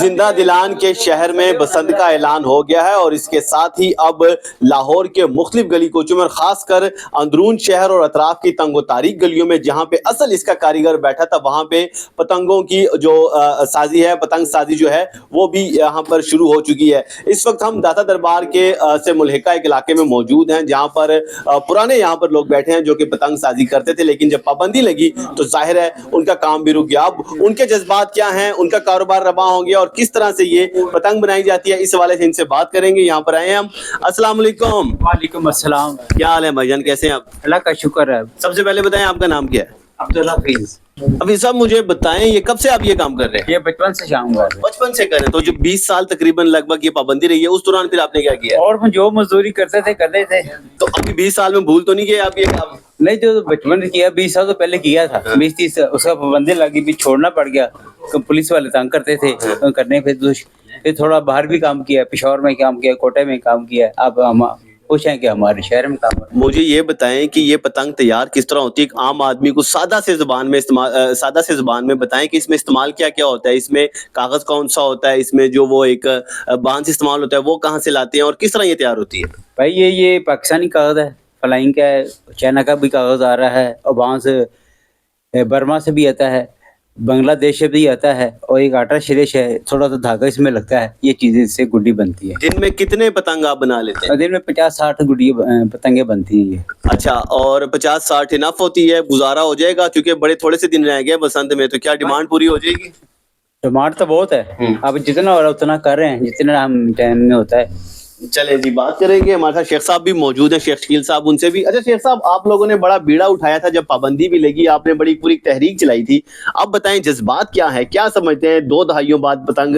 زندہ دلان کے شہر میں بسنت کا اعلان ہو گیا ہے اور اس کے ساتھ ہی اب لاہور کے مختلف گلی کوچوں میں خاص کر اندرون شہر اور اطراف کی تنگ و تاریک گلیوں میں جہاں پہ اصل اس کا کاریگر بیٹھا تھا وہاں پہ پتنگوں کی جو سازی ہے، پتنگ سازی جو ہے وہ بھی یہاں پر شروع ہو چکی ہے۔ اس وقت ہم داتا دربار کے سے ملحقہ ایک علاقے میں موجود ہیں جہاں پر پرانے یہاں پر لوگ بیٹھے ہیں جو کہ پتنگ سازی کرتے تھے، لیکن جب پابندی لگی تو ظاہر ہے ان کا کام بھی رک گیا۔ اب ان کے جذبات کیا ہیں، ان کا کاروبار رواں ہو گیا اور کس طرح سے یہ پتنگ بنائی جاتی ہے، اس حوالے سے ان سے بات کریں گے۔ یہاں پر آئے ہیں ہم۔ السلام علیکم۔ وعلیکم السلام۔ کیا حال ہے بھائی جان، کیسے ہیں آپ؟ اللہ کا شکر ہے۔ سب سے پہلے بتائیں آپ کا نام کیا ہے؟ عبدالحفیظ۔ ابھی صاحب مجھے بتائیں یہ کب سے آپ یہ کام کر رہے ہیں؟ یہ بچپن سے شام کر رہے ہیں۔ بچپن سے کر رہے ہیں، تو جو 20 سال تقریباً لگ بھگ یہ پابندی رہی ہے، اس دوران پھر آپ نے کیا کیا؟ اور ہم جو مزدوری کرتے تھے کرتے تھے۔ تو ابھی 20 سال میں بھول تو نہیں گئے آپ یہ کام؟ نہیں، جو بچپن میں کیا 20 سال تو پہلے کیا تھا، 20-30 اس کا پابندی لگی بھی چھوڑنا پڑ گیا، پولیس والے تنگ کرتے تھے کرنے۔ پھر تھوڑا باہر بھی کام کیا، پشاور میں کام کیا، کوٹے میں کام کیا۔ اب ہم خوش ہیں کہ ہمارے شہر میں کام کریں۔ مجھے یہ بتائیں کہ یہ پتنگ تیار کس طرح ہوتی ہے، ایک عام آدمی کو سادہ سے زبان میں بتائیں کہ اس میں استعمال کیا کیا ہوتا ہے، اس میں کاغذ کون سا ہوتا ہے، اس میں جو وہ ایک باندھ سے استعمال ہوتا ہے وہ کہاں سے لاتے ہیں اور کس طرح یہ تیار ہوتی ہے؟ بھائی یہ پاکستانی کاغذ ہے، فلائنگ کا ہے، چائنا کا بھی کاغذ آ رہا ہے، اور وہاں سے برما سے بھی آتا ہے، بنگلہ دیش سے بھی آتا ہے، اور ایک آٹا شریش ہے، تھوڑا سا دھاگا اس میں لگتا ہے، یہ چیزیں اس سے گڈی بنتی ہے۔ دن میں کتنے پتنگ آپ بنا لیتے ہیں؟ دن میں 50-60 گڈی پتنگیں بنتی ہیں یہ۔ اچھا، اور 50-60 انف ہوتی ہے، گزارا ہو جائے گا؟ کیونکہ بڑے تھوڑے سے دن رہ گئے بسنت میں، تو کیا ڈیمانڈ پوری ہو جائے گی؟ ڈیمانڈ تو بہت ہے، اب جتنا ہو رہا ہے اتنا کر رہے ہیں، جتنا ہم ٹائم میں ہوتا ہے۔ چلیں جی، بات کریں گے۔ ہمارے ساتھ شیخ صاحب بھی موجود ہیں، شیخ شکیل صاحب، ان سے بھی۔ اچھا شیخ صاحب، آپ لوگوں نے بڑا بیڑا اٹھایا تھا جب پابندی بھی لگی، آپ نے بڑی پوری تحریک چلائی تھی، اب بتائیں جذبات کیا ہے، کیا سمجھتے ہیں 2 دہائیوں بعد پتنگ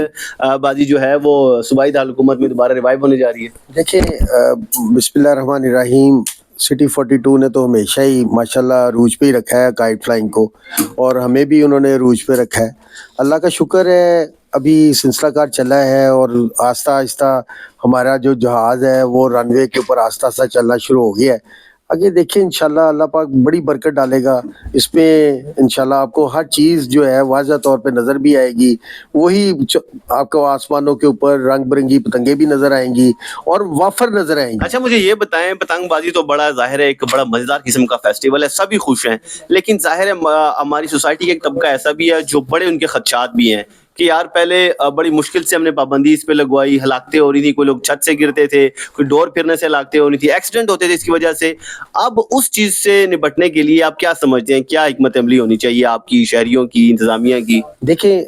بازی جو ہے وہ صوبائی دارالحکومت میں دوبارہ ریوائیو ہونے جا رہی ہے؟ دیکھیں، بسم اللہ الرحمن الرحیم، سٹی 42 نے تو ہمیشہ ہی ماشاءاللہ عروج پہ ہی رکھا ہے کائٹ فلائنگ کو، اور ہمیں بھی انہوں نے عروج پہ رکھا ہے۔ اللہ کا شکر ہے، ابھی سلسلہ کار چلا ہے اور آہستہ آہستہ ہمارا جو جہاز ہے وہ رن وے کے اوپر آہستہ آہستہ چلنا شروع ہو گیا ہے۔ آگے دیکھیں انشاءاللہ اللہ پاک بڑی برکت ڈالے گا اس میں، انشاءاللہ آپ کو ہر چیز جو ہے واضح طور پہ نظر بھی آئے گی، وہی آپ کو آسمانوں کے اوپر رنگ برنگی پتنگیں بھی نظر آئیں گی اور وافر نظر آئیں گی۔ اچھا مجھے یہ بتائیں، پتنگ بازی تو بڑا ظاہر ہے ایک بڑا مزیدار قسم کا فیسٹیول ہے، سبھی خوش ہیں، لیکن ظاہر ہے ہماری سوسائٹی کا ایک طبقہ ایسا بھی ہے جو بڑے ان کے خدشات بھی ہیں کہ یار پہلے بڑی مشکل سے ہم نے پابندی اس پہ لگوائی، ہلاکتیں ہو رہی تھی، کوئی لوگ چھت سے گرتے تھے، کوئی ڈور پھرنے سے ہلاکتیں ہو رہی تھی، ایکسیڈنٹ ہوتے تھے اس کی وجہ سے۔ اب اس چیز سے نپٹنے کے لیے آپ کیا سمجھتے ہیں، کیا حکمت عملی ہونی چاہیے آپ کی، شہریوں کی، انتظامیہ کی؟ دیکھیں،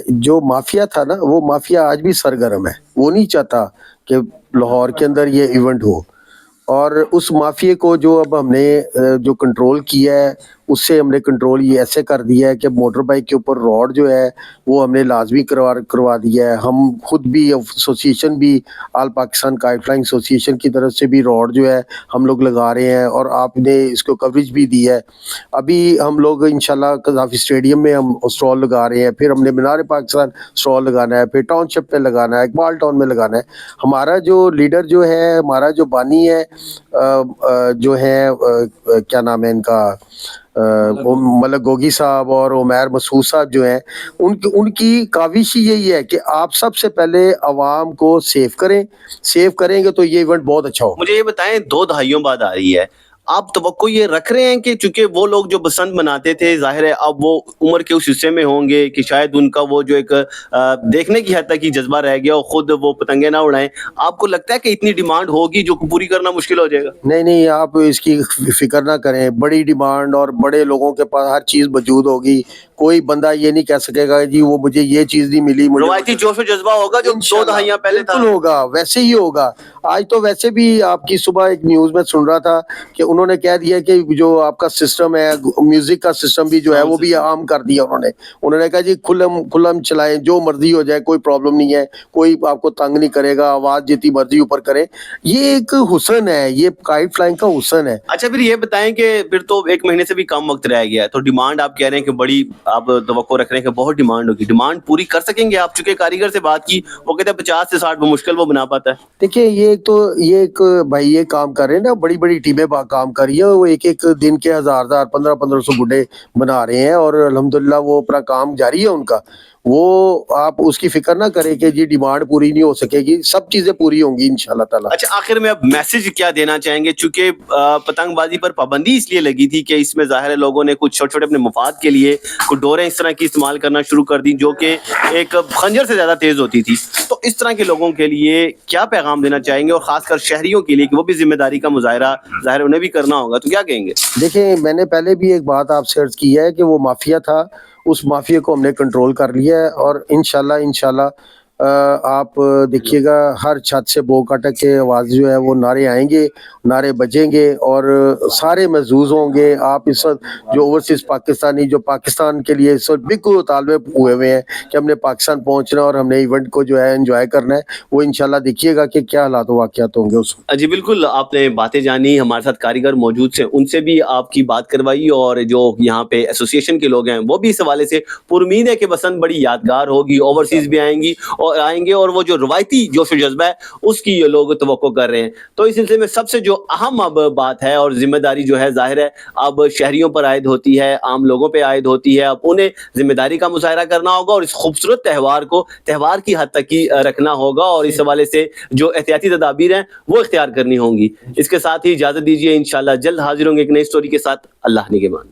جو مافیا تھا نا، وہ مافیا آج بھی سرگرم ہے، وہ نہیں چاہتا کہ لاہور کے اندر یہ ایونٹ ہو، اور اس مافیا کو جو اب ہم نے جو کنٹرول کیا ہے، اس سے ہم نے کنٹرول یہ ایسے کر دیا ہے کہ موٹر بائک کے اوپر روڈ جو ہے وہ ہم نے لازمی کروا دیا ہے۔ ہم خود بھی ایسوسیشن بھی، آل پاکستان کائٹ فلائنگ ایسوسیشن کی طرف سے بھی روڈ جو ہے ہم لوگ لگا رہے ہیں، اور آپ نے اس کو کوریج بھی دی ہے۔ ابھی ہم لوگ انشاءاللہ قذافی اسٹیڈیم میں ہم اسٹال لگا رہے ہیں، پھر ہم نے مینار پاکستان اسٹال لگانا ہے، پھر ٹاؤن شپ پہ لگانا ہے، اقبال ٹاؤن میں لگانا ہے۔ ہمارا جو لیڈر جو ہے، ہمارا جو بانی ہے، جو ہے کیا نام ہے ان کا، ملک گوگی صاحب اور عمیر مسعود صاحب جو ہیں، ان کی کاوش یہی ہے کہ آپ سب سے پہلے عوام کو سیف کریں گے تو یہ ایونٹ بہت اچھا ہوگا۔ مجھے یہ بتائیں 2 دہائیوں بعد آ رہی ہے، آپ توقع یہ رکھ رہے ہیں کہ چونکہ وہ لوگ جو بسنت مناتے تھے ظاہر ہے اب وہ عمر کے اس حصے میں ہوں گے کہ شاید ان کا وہ جو ایک دیکھنے کی حد تک ہی جذبہ رہ گیا اور خود وہ پتنگیں نہ اڑائیں، آپ کو لگتا ہے کہ اتنی ڈیمانڈ ہوگی جو پوری کرنا مشکل ہو جائے گا؟ نہیں، آپ اس کی فکر نہ کریں، بڑی ڈیمانڈ اور بڑے لوگوں کے پاس ہر چیز موجود ہوگی، کوئی بندہ یہ نہیں کہہ سکے گا جی وہ مجھے یہ چیز نہیں ملی، روایتی جوش و جذبہ ہوگا جو 2 دہائیاں پہلے تھا؟ بالکل ہوگا، ویسے ہی ہوگا۔ آج تو ویسے بھی آپ کی صبح ایک نیوز میں سن رہا تھا کہ انہوں نے کہہ دیا کہ جو آپ کا سسٹم ہے، میوزک کا سسٹم بھی جو ہے وہ بھی عام کر دیا انہوں نے کہا جی کھلم چلائیں، جو مرضی ہو جائے، کوئی پرابلم نہیں ہے، کوئی آپ کو تنگ نہیں کرے گا، آواز جتنی مرضی اوپر کرے۔ یہ ایک حسن ہے، یہ کائٹ فلائنگ کا حسن ہے۔ اچھا پھر یہ بتائیں کہ پھر تو 1 مہینے سے بھی کم وقت رہ گیا ہے، تو ڈیمانڈ آپ کہہ رہے ہیں کہ بڑی، آپ توقع رکھ رہے ہیں کہ بہت ڈیمانڈ ہوگی، ڈیمانڈ پوری کر سکیں گے آپ؟ چونکہ کاریگر سے بات کی، وہ کہتے ہیں 50 سے 60 بمشکل وہ بنا پاتا ہے۔ دیکھیں، یہ بھائی یہ کام کر رہے ہیں نا، بڑی بڑی ٹیمیں کام کر رہی ہیں، وہ ایک دن کے 1000 1500 گڈے بنا رہے ہیں، اور الحمدللہ وہ اپنا کام جاری ہے ان کا۔ وہ آپ اس کی فکر نہ کریں کہ جی ڈیمانڈ پوری نہیں ہو سکے گی, سب چیزیں پوری ہوں گی انشاءاللہ تعالی. اچھا آخر میں اب میسج کیا دینا چاہیں گے, چونکہ پتنگ بازی پر پابندی اس لیے لگی تھی کہ اس میں ظاہر ہے لوگوں نے کچھ چھوٹے چھوٹے اپنے مفاد کے لیے کچھ ڈوریں اس طرح کی استعمال کرنا شروع کر دی جو کہ ایک خنجر سے زیادہ تیز ہوتی تھی, تو اس طرح کے لوگوں کے لیے کیا پیغام دینا چاہیں گے, اور خاص کر شہریوں کے لیے کہ وہ بھی ذمہ داری کا مظاہرہ ظاہر ہے انہیں بھی کرنا ہوگا, تو کیا کہیں گے؟ دیکھیں میں نے پہلے بھی ایک بات آپ سے عرض کی ہے کہ وہ مافیا تھا, اس مافیا کو ہم نے کنٹرول کر لیا ہے, اور انشاءاللہ آپ دیکھیے گا ہر چھت سے بو کٹک کے آواز جو ہے وہ نعرے آئیں گے, نعرے بجیں گے اور سارے محظوظ ہوں گے. آپ اس وقت جو اوورسیز پاکستانی جو پاکستان کے لیے اس وقت بالکل طالبے ہوئے ہوئے ہیں کہ ہم نے پاکستان پہنچنا اور ہم نے ایونٹ کو جو ہے انجوائے کرنا ہے, وہ انشاءاللہ دیکھیے گا کہ کیا حالات و واقعات ہوں گے اس وقت. جی بالکل, آپ نے باتیں جانی, ہمارے ساتھ کاریگر موجود تھے, ان سے بھی آپ کی بات کروائی, اور جو یہاں پہ ایسوسی ایشن کے لوگ ہیں وہ بھی اس حوالے سے پرامید ہے کہ بسنت بڑی یادگار ہوگی, اوورسیز بھی آئیں گے اور وہ جو روایتی جوش و جذبہ ہے اس کی یہ لوگ توقع کر رہے ہیں. تو اس سلسلے میں سب سے جو اہم اب بات ہے اور ذمہ داری جو ہے ظاہر ہے اب شہریوں پر عائد ہوتی ہے, عام لوگوں پہ عائد ہوتی ہے. اب انہیں ذمہ داری کا مظاہرہ کرنا ہوگا اور اس خوبصورت تہوار کو تہوار کی حد تک ہی رکھنا ہوگا, اور اس حوالے سے جو احتیاطی تدابیر ہیں وہ اختیار کرنی ہوں گی. اس کے ساتھ ہی اجازت دیجیے, انشاءاللہ جلد حاضر ہوں گے ایک نئی سٹوری کے ساتھ. اللہ نگہبان.